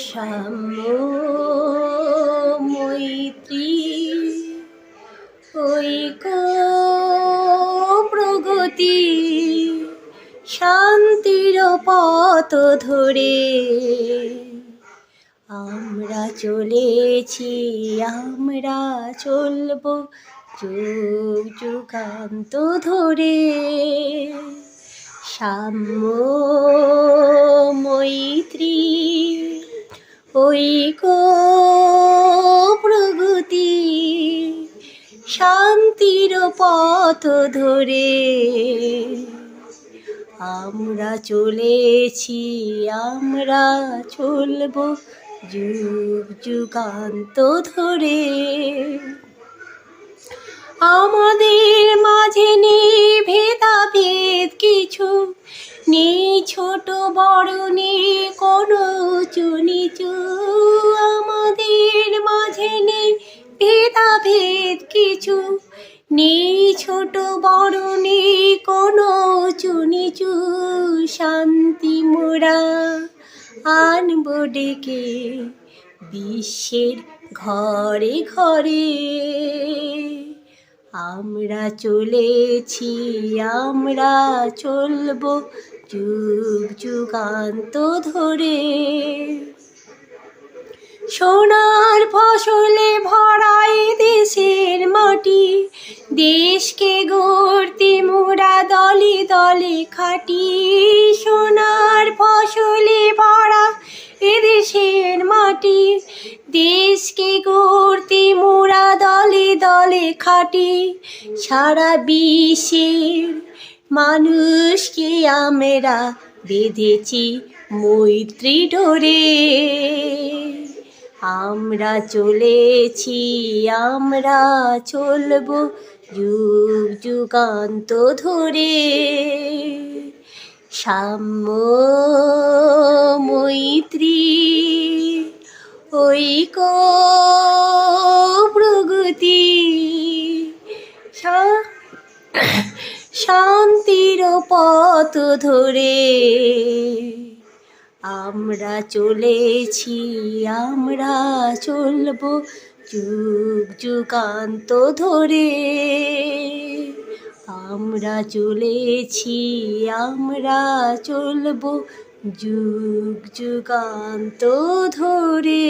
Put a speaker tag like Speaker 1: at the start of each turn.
Speaker 1: সাম্য মৈত্রী ঐক্য প্রগতি শান্তির পথ ধরে আমরা চলেছি, আমরা চলব যুগ যুগান্ত ধরে। সাম্য মৈত্রী ঐক্য প্রগতি শান্তির পথ ধরে আমরা চলেছি, আমরা চলব যুগ যুগান্ত ধরে। আমাদের মাঝে নেই ভেদাভেদ কিছু, নেই ছোট বড়, নেই কোনো উঁচু নিচু। আমাদের মাঝে নেই ভেদাভেদ কিছু, নেই ছোট বড়, নেই কোনো উঁচু নিচু। শান্তি মোরা আনব ডেকে বিশ্বের ঘরে ঘরে। আমরা চলেছি, আমরা চলব যুগ যুগান্ত ধরে। সোনার ফসলে ভরা এ দেশের মাটি, দেশকে গড়তে মোরা দলে দলে খাটি। সোনার ফসলে ভরা এ দেশের মাটি, দেশকে গড়তে মোরা দলে দলে খাটি। সারা বিশ্বের মানুষকে আমরা বেঁধেছি মৈত্রী ডোরে। আমরা চলেছি, আমরা চলব যুগ যুগান্ত ধরে। সাম্য মৈত্রী ঐক্য প্রগতি শান্তির পথ ধরে আমরা চলেছি, আমরা চলব যুগ যুগান্ত ধরে। আমরা চলেছি, আমরা চলব যুগ যুগান্ত ধরে।